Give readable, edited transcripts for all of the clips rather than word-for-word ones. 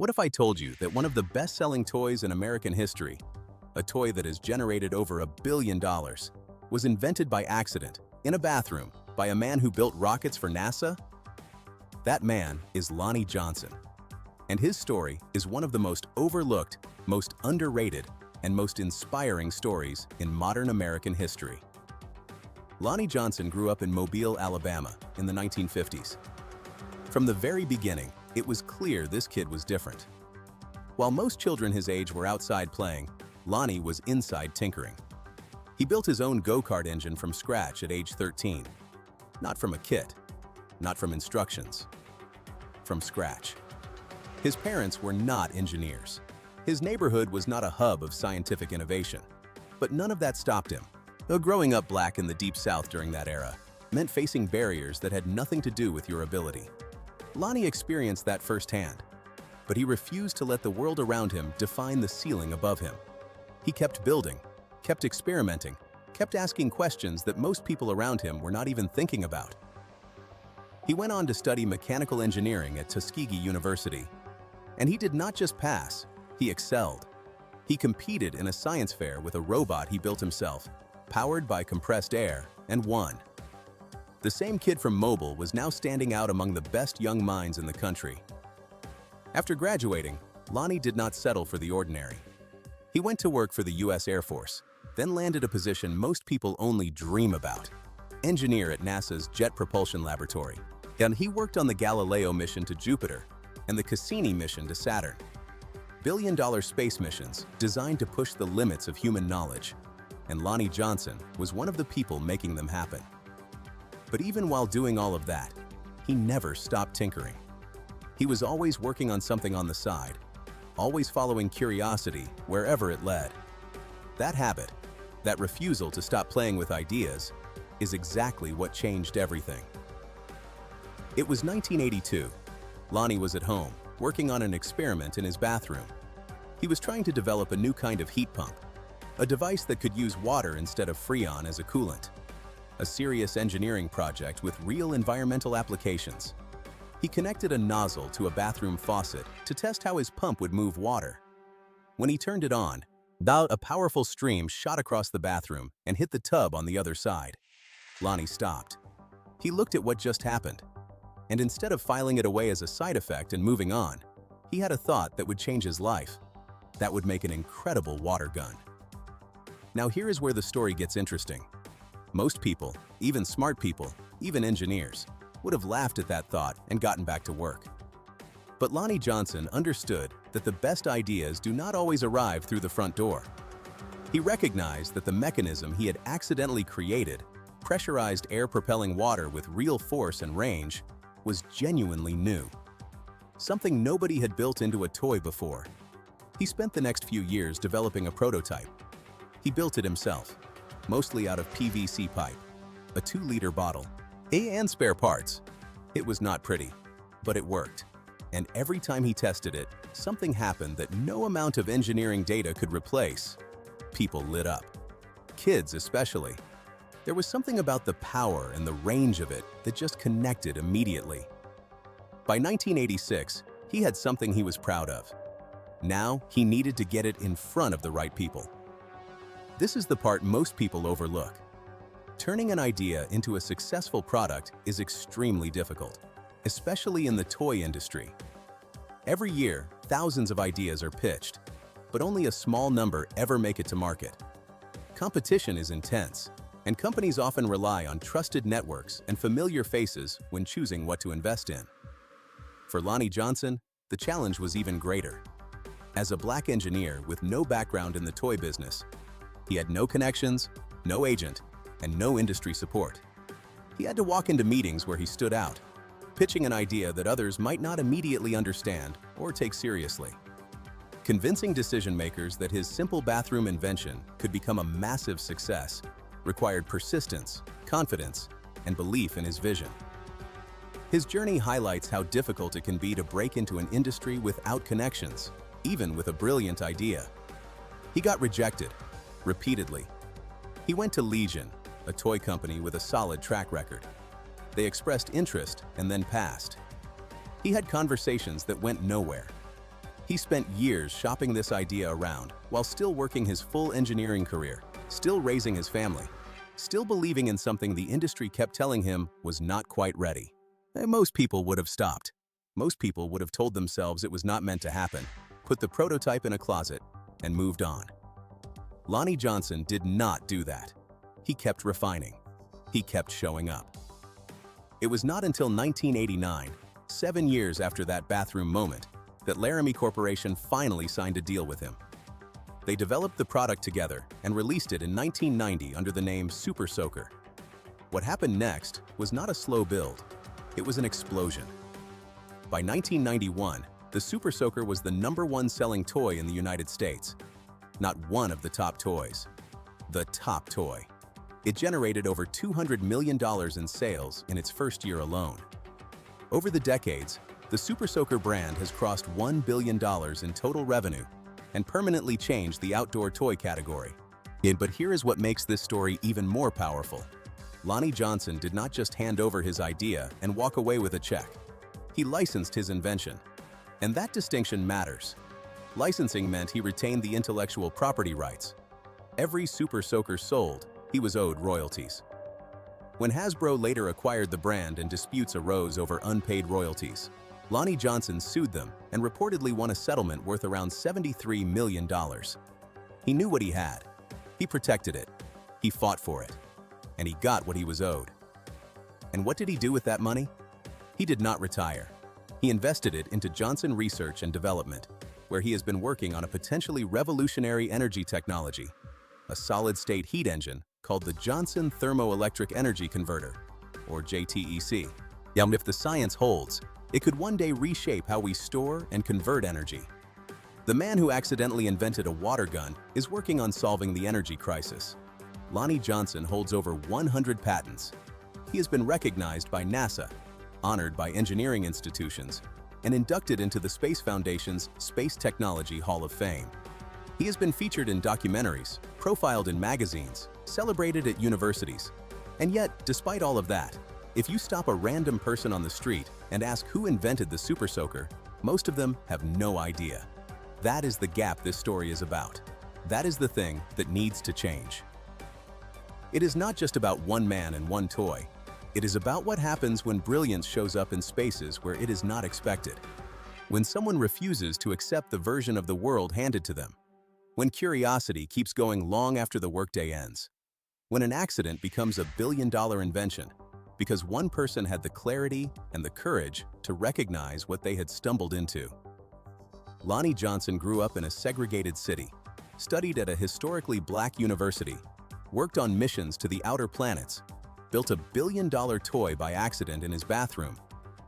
What if I told you that one of the best-selling toys in American history, a toy that has generated over $1 billion, was invented by accident, in a bathroom, by a man who built rockets for NASA? That man is Lonnie Johnson. And his story is one of the most overlooked, most underrated, and most inspiring stories in modern American history. Lonnie Johnson grew up in Mobile, Alabama, in the 1950s. From the very beginning, it was clear this kid was different. While most children his age were outside playing, Lonnie was inside tinkering. He built his own go-kart engine from scratch at age 13. Not from a kit, not from instructions, from scratch. His parents were not engineers. His neighborhood was not a hub of scientific innovation. But none of that stopped him. Though growing up black in the Deep South during that era meant facing barriers that had nothing to do with your ability. Lonnie experienced that firsthand, but he refused to let the world around him define the ceiling above him. He kept building, kept experimenting, kept asking questions that most people around him were not even thinking about. He went on to study mechanical engineering at Tuskegee University, and he did not just pass, he excelled. He competed in a science fair with a robot he built himself, powered by compressed air, and won. The same kid from Mobile was now standing out among the best young minds in the country. After graduating, Lonnie did not settle for the ordinary. He went to work for the U.S. Air Force, then landed a position most people only dream about: engineer at NASA's Jet Propulsion Laboratory. And he worked on the Galileo mission to Jupiter and the Cassini mission to Saturn. Billion-dollar space missions designed to push the limits of human knowledge, and Lonnie Johnson was one of the people making them happen. But even while doing all of that, he never stopped tinkering. He was always working on something on the side, always following curiosity wherever it led. That habit, that refusal to stop playing with ideas, is exactly what changed everything. It was 1982. Lonnie was at home, working on an experiment in his bathroom. He was trying to develop a new kind of heat pump, a device that could use water instead of Freon as a coolant. A serious engineering project with real environmental applications. He connected a nozzle to a bathroom faucet to test how his pump would move water. When he turned it on, a powerful stream shot across the bathroom and hit the tub on the other side. Lonnie stopped. He looked at what just happened, and instead of filing it away as a side effect and moving on, he had a thought that would change his life. That would make an incredible water gun. Now here is where the story gets interesting. Most people, even smart people, even engineers, would have laughed at that thought and gotten back to work. But Lonnie Johnson understood that the best ideas do not always arrive through the front door. He recognized that the mechanism he had accidentally created, pressurized air propelling water with real force and range, was genuinely new. Something nobody had built into a toy before. He spent the next few years developing a prototype. He built it himself, mostly out of PVC pipe, a 2-liter bottle, and spare parts. It was not pretty, but it worked. And every time he tested it, something happened that no amount of engineering data could replace. People lit up. Kids especially. There was something about the power and the range of it that just connected immediately. By 1986, he had something he was proud of. Now, he needed to get it in front of the right people. This is the part most people overlook. Turning an idea into a successful product is extremely difficult, especially in the toy industry. Every year, thousands of ideas are pitched, but only a small number ever make it to market. Competition is intense, and companies often rely on trusted networks and familiar faces when choosing what to invest in. For Lonnie Johnson, the challenge was even greater. As a black engineer with no background in the toy business, he had no connections, no agent, and no industry support. He had to walk into meetings where he stood out, pitching an idea that others might not immediately understand or take seriously. Convincing decision-makers that his simple bathroom invention could become a massive success required persistence, confidence, and belief in his vision. His journey highlights how difficult it can be to break into an industry without connections, even with a brilliant idea. He got rejected, repeatedly. He went to Legion, a toy company with a solid track record. They expressed interest and then passed. He had conversations that went nowhere. He spent years shopping this idea around while still working his full engineering career, still raising his family, still believing in something the industry kept telling him was not quite ready. And most people would have stopped. Most people would have told themselves it was not meant to happen, put the prototype in a closet, and moved on. Lonnie Johnson did not do that. He kept refining. He kept showing up. It was not until 1989, 7 years after that bathroom moment, that Laramie Corporation finally signed a deal with him. They developed the product together and released it in 1990 under the name Super Soaker. What happened next was not a slow build. It was an explosion. By 1991, the Super Soaker was the #1 selling toy in the United States. Not one of the top toys. The top toy. It generated over $200 million in sales in its first year alone. Over the decades, the Super Soaker brand has crossed $1 billion in total revenue and permanently changed the outdoor toy category. But here is what makes this story even more powerful. Lonnie Johnson did not just hand over his idea and walk away with a check. He licensed his invention. And that distinction matters. Licensing meant he retained the intellectual property rights. Every Super Soaker sold, he was owed royalties. When Hasbro later acquired the brand and disputes arose over unpaid royalties, Lonnie Johnson sued them and reportedly won a settlement worth around $73 million. He knew what he had. He protected it. He fought for it. And he got what he was owed. And what did he do with that money? He did not retire. He invested it into Johnson Research and Development, where he has been working on a potentially revolutionary energy technology, a solid-state heat engine called the Johnson Thermoelectric Energy Converter, or JTEC. And if the science holds, it could one day reshape how we store and convert energy. The man who accidentally invented a water gun is working on solving the energy crisis. Lonnie Johnson holds over 100 patents. He has been recognized by NASA, honored by engineering institutions, and inducted into the Space Foundation's Space Technology Hall of Fame. He has been featured in documentaries, profiled in magazines, celebrated at universities. And yet, despite all of that, if you stop a random person on the street and ask who invented the Super Soaker, most of them have no idea. That is the gap this story is about. That is the thing that needs to change. It is not just about one man and one toy. It is about what happens when brilliance shows up in spaces where it is not expected. When someone refuses to accept the version of the world handed to them. When curiosity keeps going long after the workday ends. When an accident becomes a billion-dollar invention because one person had the clarity and the courage to recognize what they had stumbled into. Lonnie Johnson grew up in a segregated city, studied at a historically black university, worked on missions to the outer planets, built a billion-dollar toy by accident in his bathroom,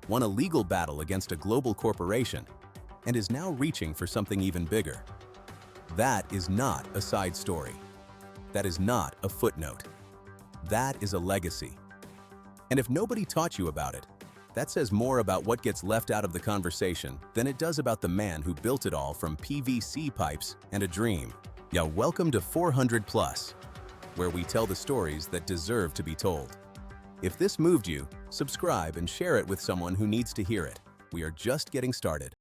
won a legal battle against a global corporation, and is now reaching for something even bigger. That is not a side story. That is not a footnote. That is a legacy. And if nobody taught you about it, that says more about what gets left out of the conversation than it does about the man who built it all from PVC pipes and a dream. Yeah, welcome to 400 Plus, where we tell the stories that deserve to be told. If this moved you, subscribe and share it with someone who needs to hear it. We are just getting started.